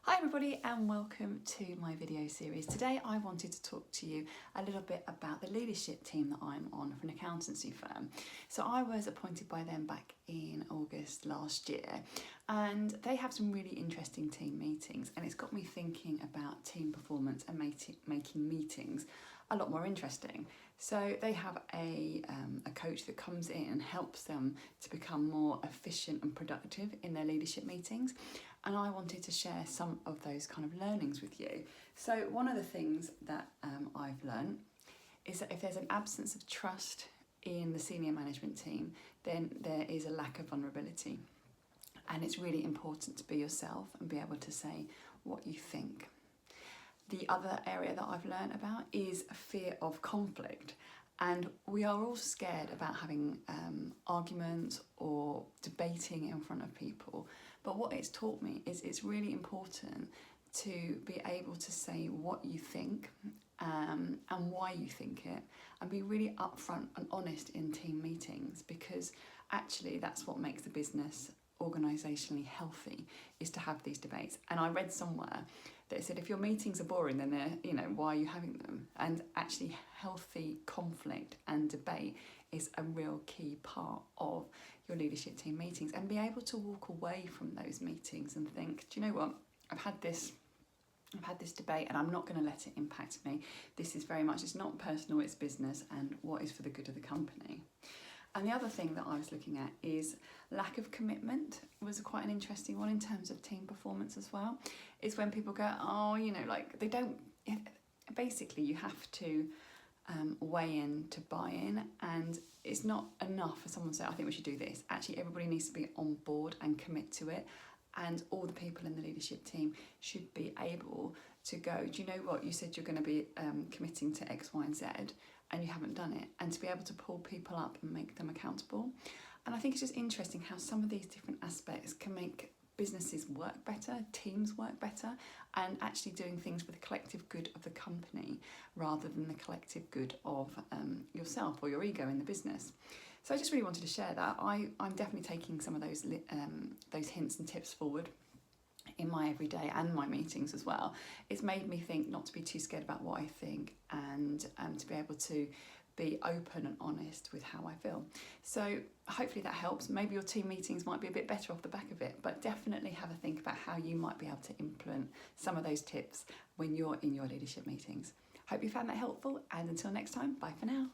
Hi everybody and welcome to my video series. Today I wanted to talk to you a little bit about the leadership team that I'm on for an accountancy firm. So I was appointed by them back in August last year, and they have some really interesting team meetings, and it's got me thinking about team performance and making meetings a lot more interesting. So they have a coach that comes in and helps them to become more efficient and productive in their leadership meetings. And I wanted to share some of those kind of learnings with you. So one of the things that I've learned is that if there's an absence of trust in the senior management team, then there is a lack of vulnerability. And it's really important to be yourself and be able to say what you think. The other area that I've learned about is a fear of conflict. And we are all scared about having arguments or debating in front of people. But what it's taught me is it's really important to be able to say what you think and why you think it, and be really upfront and honest in team meetings, because actually that's what makes the business organisationally healthy, is to have these debates. And I read somewhere that said if your meetings are boring, then why are you having them? And actually healthy conflict and debate is a real key part of your leadership team meetings, and be able to walk away from those meetings and think, do you know what, I've had this debate and I'm not going to let it impact me. This is very much, it's not personal, it's business, and what is for the good of the company. And the other thing that I was looking at is lack of commitment was quite an interesting one in terms of team performance as well. It's when people go, they don't, basically you have to weigh in to buy in, and it's not enough for someone to say, I think we should do this. Actually, everybody needs to be on board and commit to it. And all the people in the leadership team should be able to go, do you know what, you said you're going to be committing to X, Y and Z, and you haven't done it, and to be able to pull people up and make them accountable. And I think it's just interesting how some of these different aspects can make businesses work better, teams work better, and actually doing things for the collective good of the company rather than the collective good of yourself or your ego in the business. So I just really wanted to share that. I'm definitely taking some of those hints and tips forward in my everyday and my meetings as well. It's made me think not to be too scared about what I think, and to be able to be open and honest with how I feel. So hopefully that helps. Maybe your team meetings might be a bit better off the back of it, but definitely have a think about how you might be able to implement some of those tips when you're in your leadership meetings. Hope you found that helpful, and until next time, bye for now.